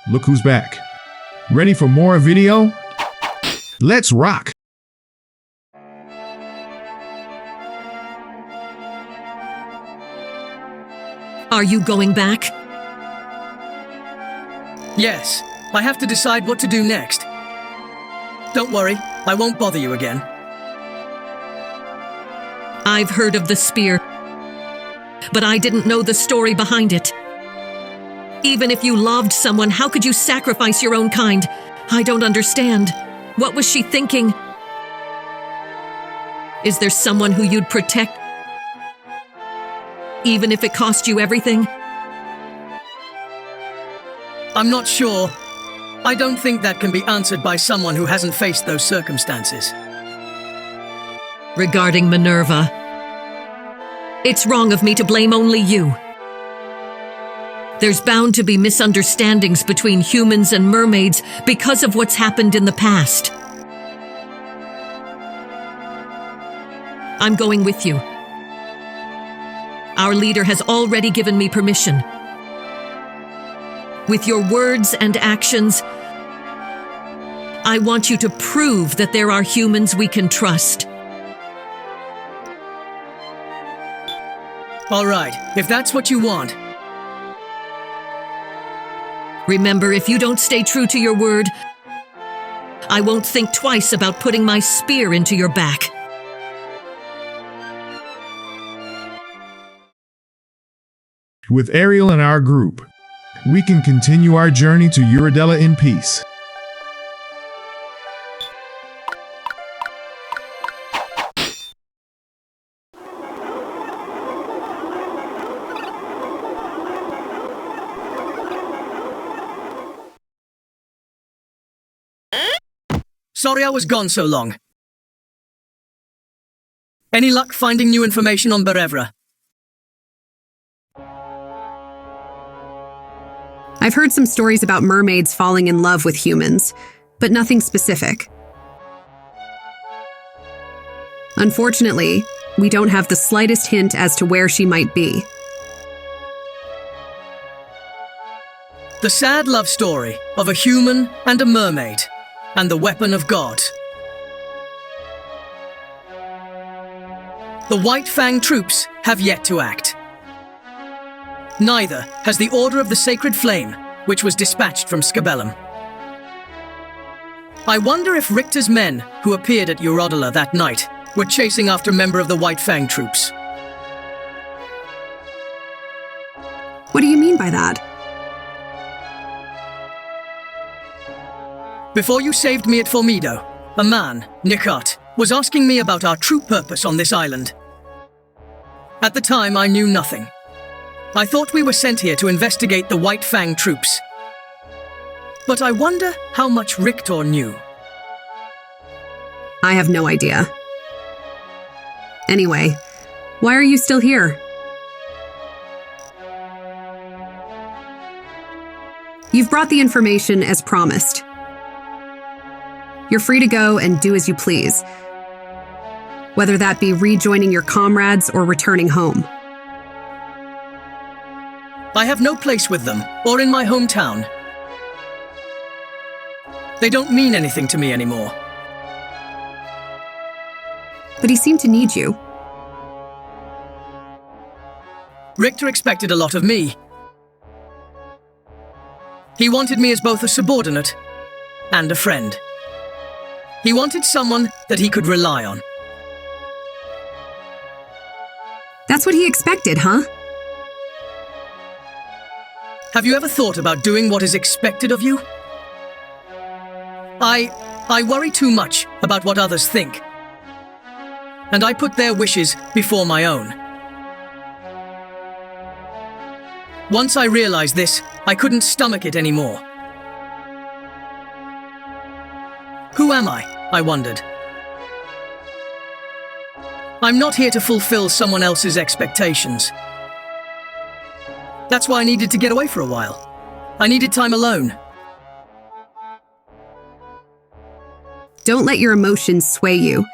Look who's back. Ready for more video? Let's rock! Are you going back? Yes, I have to decide what to do next. Don't worry, I won't bother you again. I've heard of the spear, but I didn't know the story behind it. Even if you loved someone, how could you sacrifice your own kind? I don't understand. What was she thinking? Is there someone who you'd protect, even if it cost you everything? I'm not sure. I don't think that can be answered by someone who hasn't faced those circumstances. Regarding Minerva, it's wrong of me to blame only you. There's bound to be misunderstandings between humans and mermaids because of what's happened in the past. I'm going with you. Our leader has already given me permission. With your words and actions, I want you to prove that there are humans we can trust. All right, if that's what you want. Remember, if you don't stay true to your word, I won't think twice about putting my spear into your back. With Ariel and our group, we can continue our journey to Eurodella in peace. Sorry I was gone so long. Any luck finding new information on Berevra? I've heard some stories about mermaids falling in love with humans, but nothing specific. Unfortunately, we don't have the slightest hint as to where she might be. The sad love story of a human and a mermaid, and the weapon of God. The White Fang troops have yet to act. Neither has the Order of the Sacred Flame, which was dispatched from Scabellum. I wonder if Richter's men, who appeared at Eurodella that night, were chasing after a member of the White Fang troops. What do you mean by that? Before you saved me at Formido, a man, Nikat, was asking me about our true purpose on this island. At the time, I knew nothing. I thought we were sent here to investigate the White Fang troops. But I wonder how much Richter knew. I have no idea. Anyway, why are you still here? You've brought the information as promised. You're free to go and do as you please, whether that be rejoining your comrades or returning home. I have no place with them, or in my hometown. They don't mean anything to me anymore. But he seemed to need you. Richter expected a lot of me. He wanted me as both a subordinate and a friend. He wanted someone that he could rely on. That's what he expected, huh? Have you ever thought about doing what is expected of you? I worry too much about what others think. And I put their wishes before my own. Once I realized this, I couldn't stomach it anymore. Who am I wondered. I'm not here to fulfill someone else's expectations. That's why I needed to get away for a while. I needed time alone. Don't let your emotions sway you.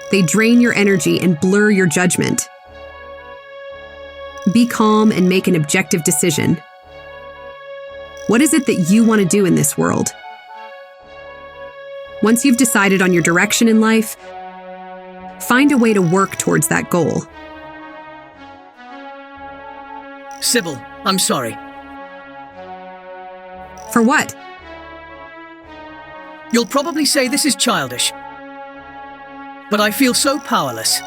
They drain your energy and blur your judgment. Be calm and make an objective decision. What is it that you want to do in this world? Once you've decided on your direction in life, find a way to work towards that goal. Sybil, I'm sorry. For what? You'll probably say this is childish. But I feel so powerless.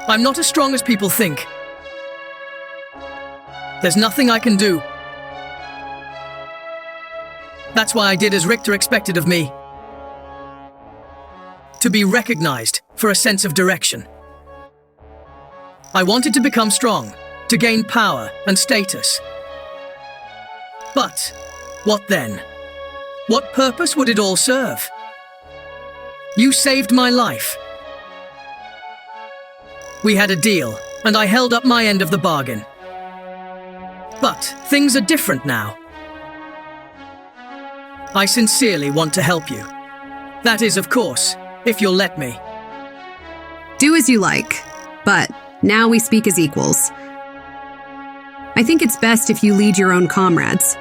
I'm not as strong as people think. There's nothing I can do. That's why I did as Richter expected of me. To be recognized for a sense of direction. I wanted to become strong, to gain power and status. But what then? What purpose would it all serve? You saved my life. We had a deal, and I held up my end of the bargain. But things are different now. I sincerely want to help you. That is, of course, if you'll let me. Do as you like, but now we speak as equals. I think it's best if you lead your own comrades.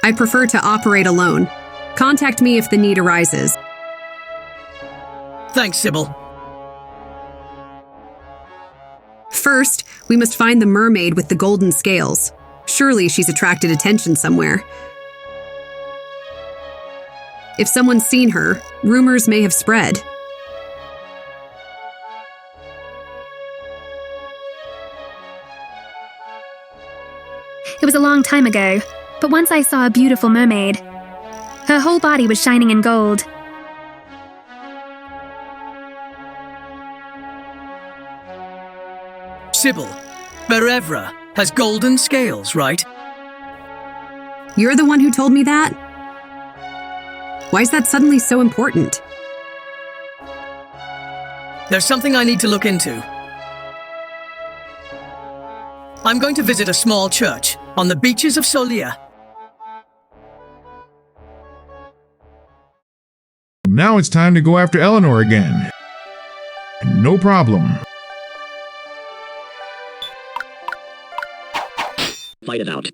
I prefer to operate alone. Contact me if the need arises. Thanks, Sybil. First, we must find the mermaid with the golden scales. Surely she's attracted attention somewhere. If someone's seen her, rumors may have spread. It was a long time ago, but once I saw a beautiful mermaid. Her whole body was shining in gold. Sybil, Berevra has golden scales, right? You're the one who told me that? Why is that suddenly so important? There's something I need to look into. I'm going to visit a small church on the beaches of Solea. Now it's time to go after Eleanor again. No problem. Fight it out.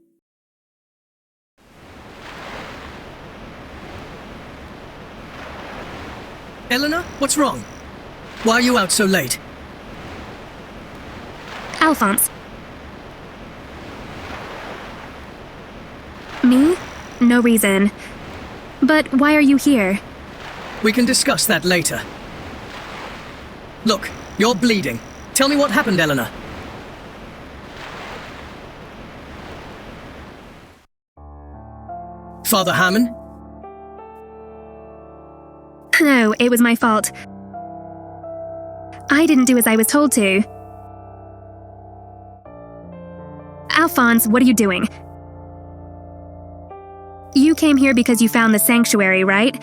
Eleanor, what's wrong? Why are you out so late? Alphonse. Me? No reason. But why are you here? We can discuss that later. Look, you're bleeding. Tell me what happened, Eleanor. Father Hammond? No, it was my fault. I didn't do as I was told to. Alphonse, what are you doing? You came here because you found the sanctuary, right?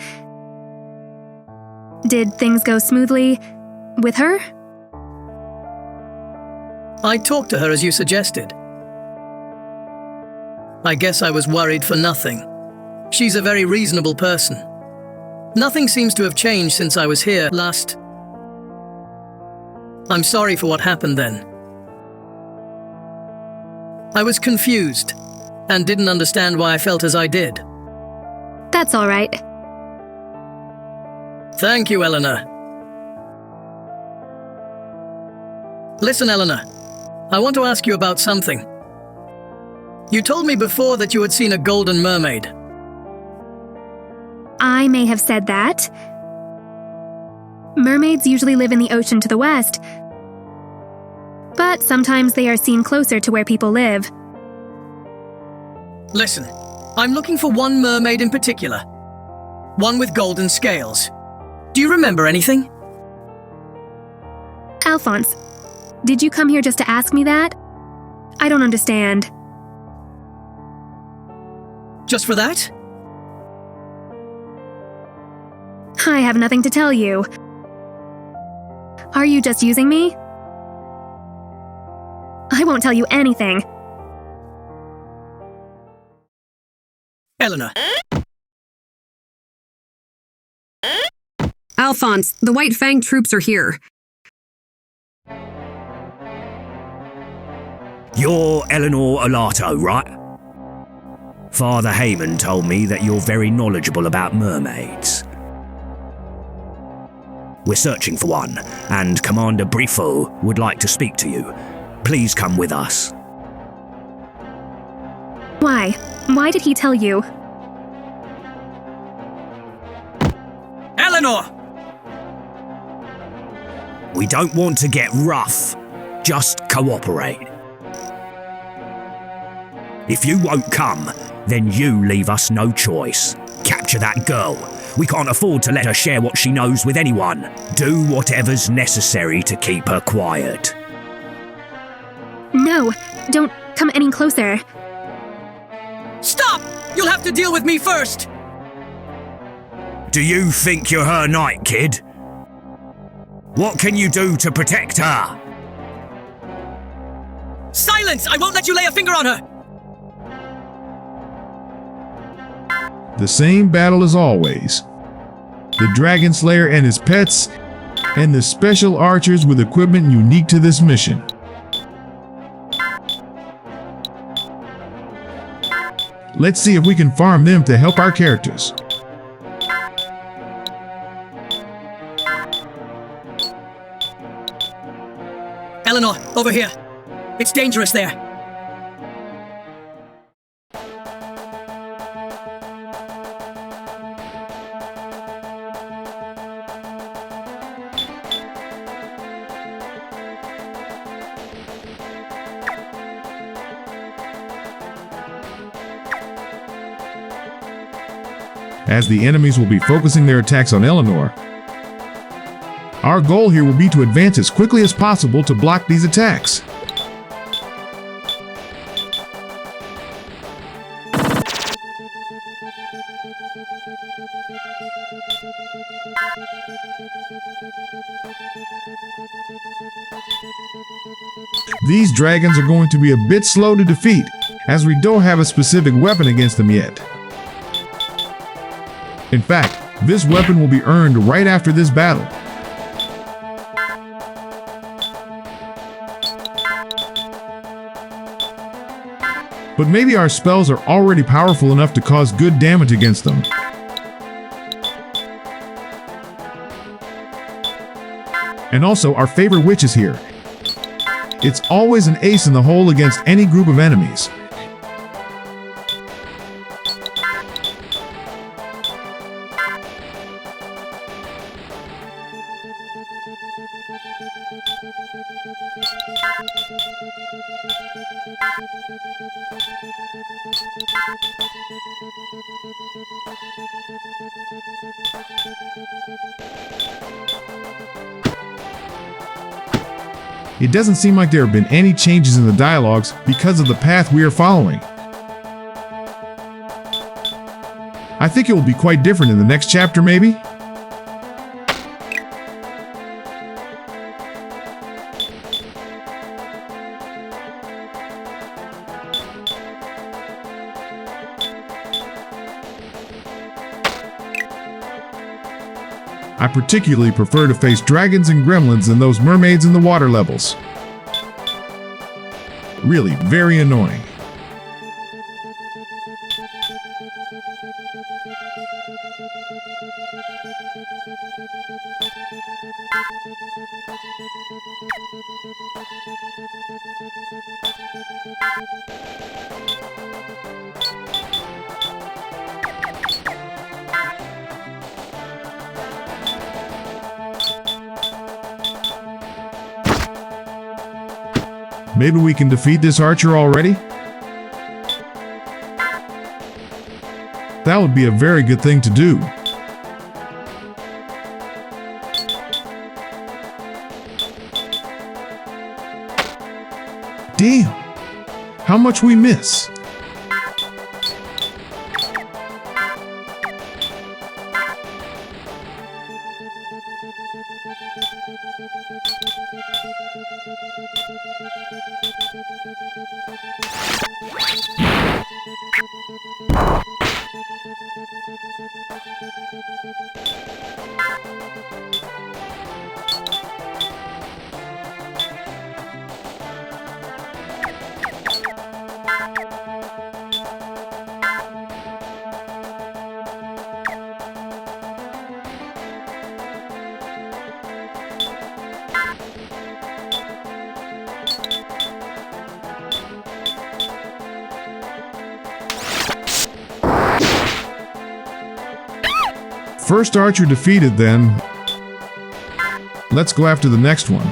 Did things go smoothly with her? I talked to her as you suggested. I guess I was worried for nothing. She's a very reasonable person. Nothing seems to have changed since I was here last. I'm sorry for what happened then. I was confused and didn't understand why I felt as I did. That's all right. Thank you, Eleanor. Listen, Eleanor. I want to ask you about something. You told me before that you had seen a golden mermaid. I may have said that. Mermaids usually live in the ocean to the west, but sometimes they are seen closer to where people live. Listen, I'm looking for one mermaid in particular. One with golden scales. Do you remember anything? Alphonse, did you come here just to ask me that? I don't understand. Just for that? I have nothing to tell you. Are you just using me? I won't tell you anything. Eleanor. Alphonse, the White Fang troops are here. You're Eleanor Olato, right? Father Heyman told me that you're very knowledgeable about mermaids. We're searching for one, and Commander Brifo would like to speak to you. Please come with us. Why? Why did he tell you? Eleanor! We don't want to get rough. Just cooperate. If you won't come, then you leave us no choice. Capture that girl. We can't afford to let her share what she knows with anyone. Do whatever's necessary to keep her quiet. No, don't come any closer. Stop! You'll have to deal with me first! Do you think you're her knight, kid? What can you do to protect her? Silence! I won't let you lay a finger on her! The same battle as always. The Dragon Slayer and his pets, and the special archers with equipment unique to this mission. Let's see if we can farm them to help our characters. Eleanor, over here. It's dangerous there. As the enemies will be focusing their attacks on Eleanor, our goal here will be to advance as quickly as possible to block these attacks. These dragons are going to be a bit slow to defeat, as we don't have a specific weapon against them yet. In fact, this weapon will be earned right after this battle. But maybe our spells are already powerful enough to cause good damage against them. And also, our favorite witch is here. It's always an ace in the hole against any group of enemies. It doesn't seem like there have been any changes in the dialogues because of the path we are following. I think it will be quite different in the next chapter, maybe? I particularly prefer to face dragons and gremlins than those mermaids in the water levels. Really, very annoying. Maybe we can defeat this archer already? That would be a very good thing to do. Damn! How much we miss! First archer defeated then. Let's go after the next one.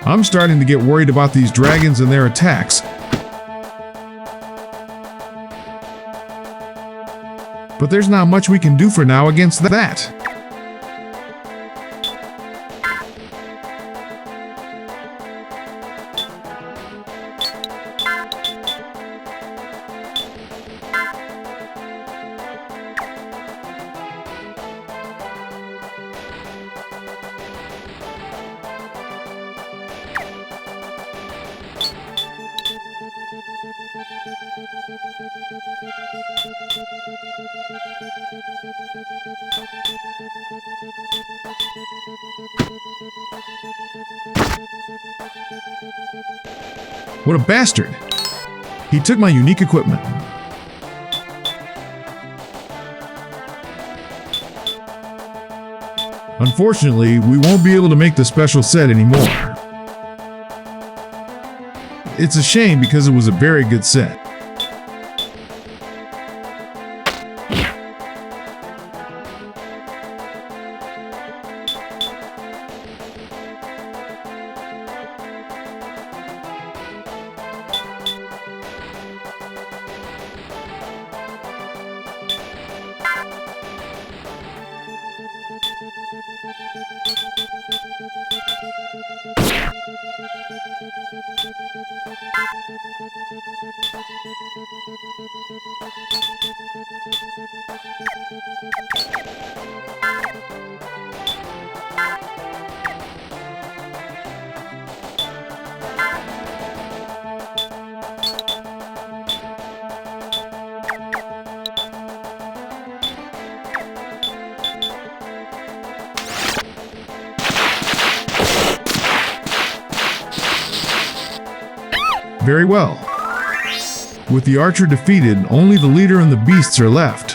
I'm starting to get worried about these dragons and their attacks. But there's not much we can do for now against that. What a bastard! He took my unique equipment. Unfortunately, we won't be able to make the special set anymore. It's a shame because it was a very good set. Very well. With the archer defeated, only the leader and the beasts are left.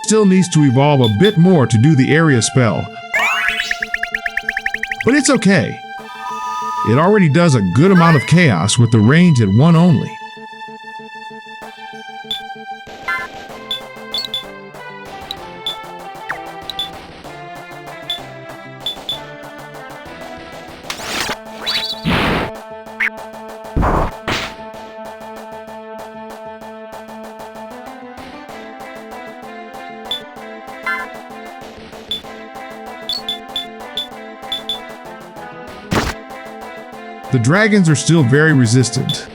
Still needs to evolve a bit more to do the area spell. But it's okay. It already does a good amount of chaos with the range at 1 only. The dragons are still very resistant.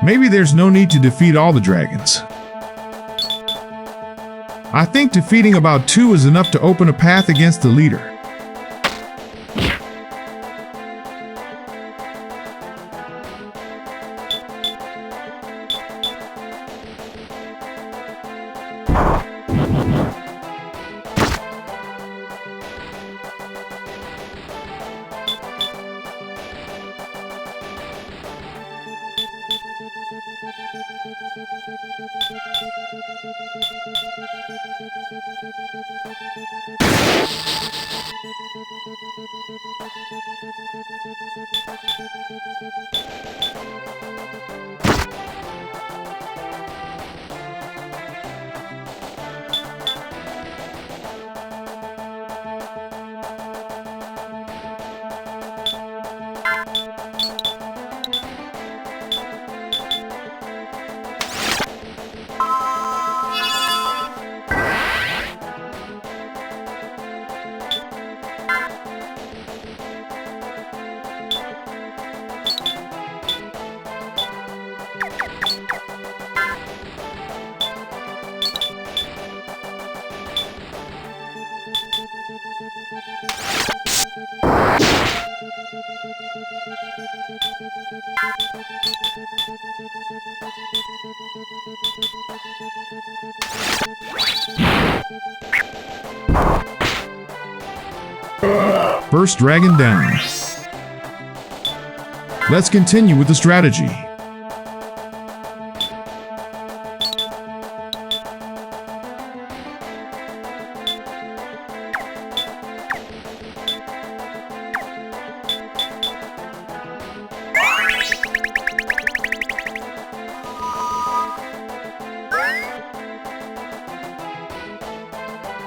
Maybe there's no need to defeat all the dragons. I think defeating about 2 is enough to open a path against the leader. First dragon down. Let's continue with the strategy.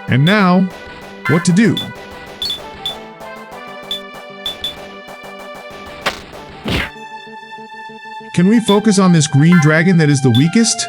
And now, what to do? Can we focus on this green dragon that is the weakest?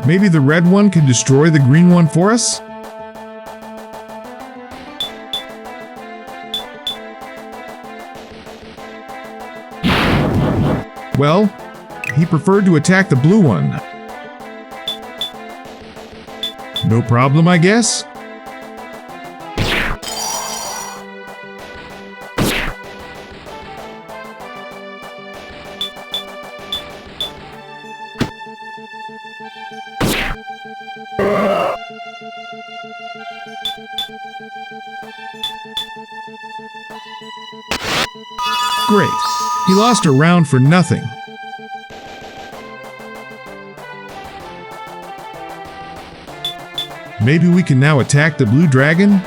Maybe the red one can destroy the green one for us? Well, he preferred to attack the blue one. No problem, I guess? Great. He lost a round for nothing. Maybe we can now attack the blue dragon?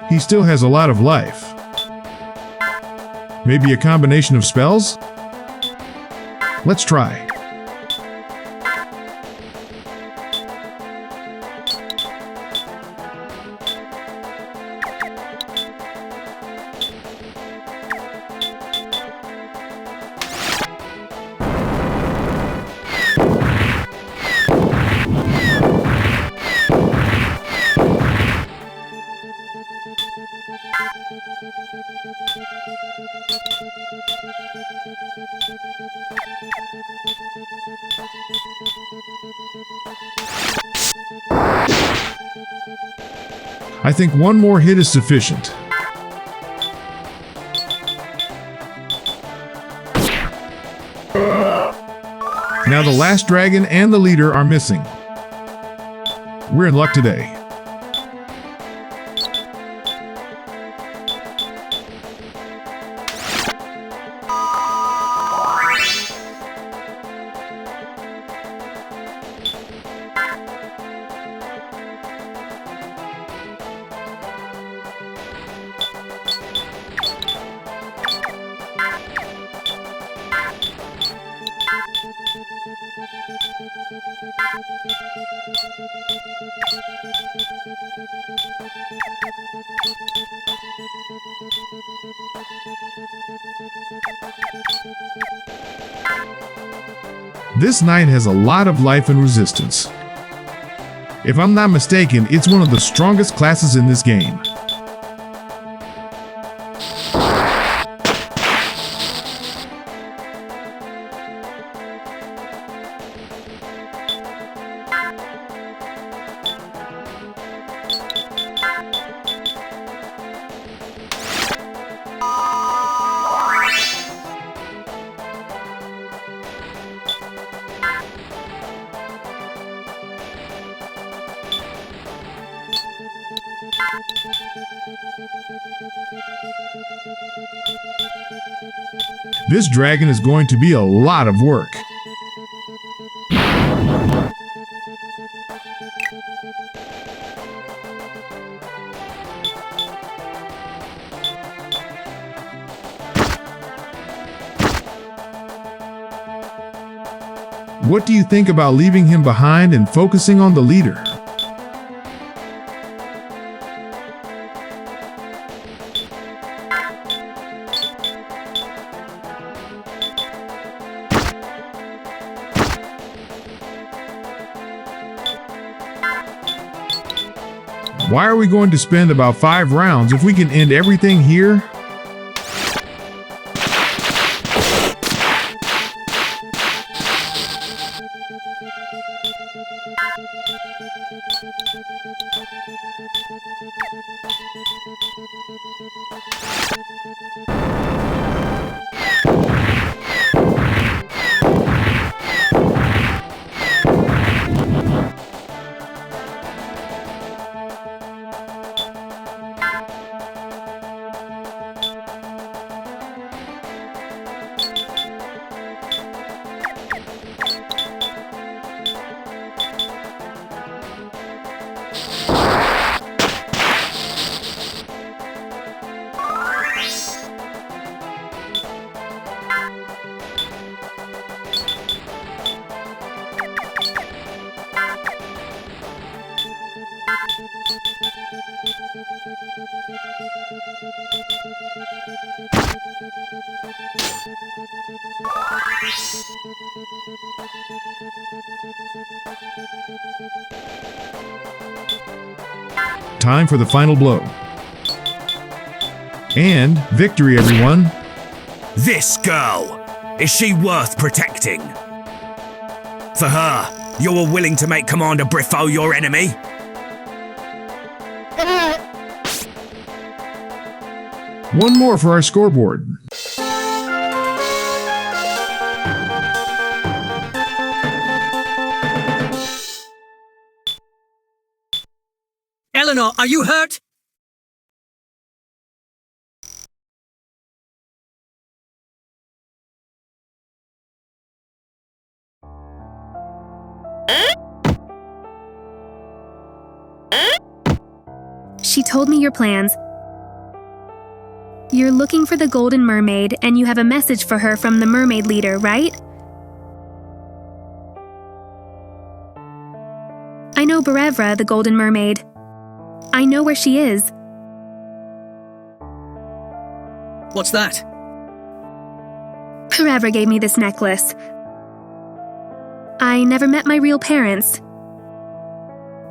He still has a lot of life. Maybe a combination of spells? Let's try. I think one more hit is sufficient. Now the last dragon and the leader are missing. We're in luck today. This knight has a lot of life and resistance. If I'm not mistaken, it's one of the strongest classes in this game. This dragon is going to be a lot of work. What do you think about leaving him behind and focusing on the leader? Why are we going to spend about 5 rounds if we can end everything here? Time for the final blow. And victory, everyone. This girl! Is she worth protecting? For her, you were willing to make Commander Brifo your enemy? One more for our scoreboard. Eleanor, are you hurt? She told me your plans. You're looking for the Golden Mermaid, and you have a message for her from the Mermaid leader, right? I know Barevra, the Golden Mermaid. I know where she is. What's that? Barevra gave me this necklace. I never met my real parents.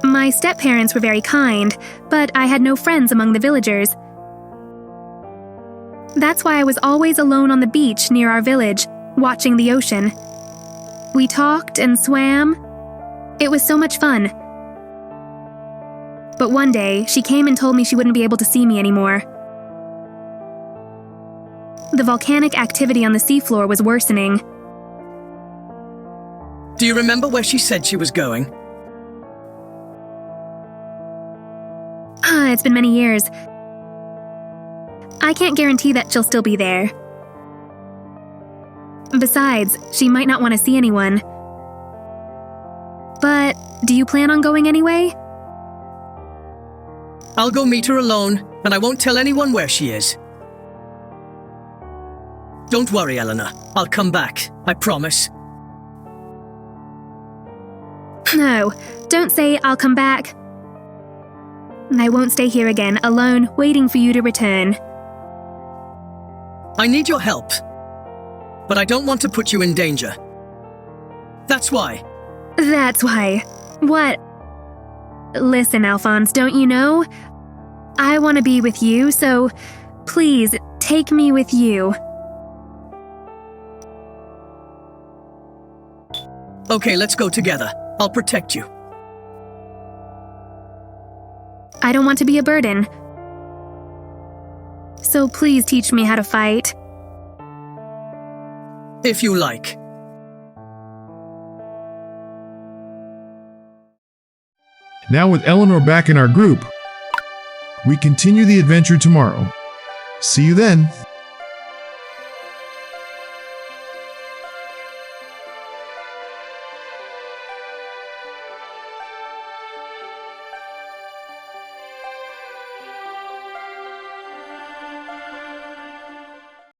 My step-parents were very kind, but I had no friends among the villagers. That's why I was always alone on the beach near our village, watching the ocean. We talked and swam. It was so much fun. But one day, she came and told me she wouldn't be able to see me anymore. The volcanic activity on the seafloor was worsening. Do you remember where she said she was going? It's been many years. I can't guarantee that she'll still be there. Besides, she might not want to see anyone. But do you plan on going anyway? I'll go meet her alone, and I won't tell anyone where she is. Don't worry, Eleanor. I'll come back. I promise. No, don't say I'll come back. I won't stay here again, alone, waiting for you to return. I need your help, but I don't want to put you in danger. That's why. That's why. What? Listen, Alphonse, don't you know? I want to be with you, so please take me with you. Okay, let's go together. I'll protect you. I don't want to be a burden. So please teach me how to fight. If you like. Now with Eleanor back in our group, we continue the adventure tomorrow. See you then.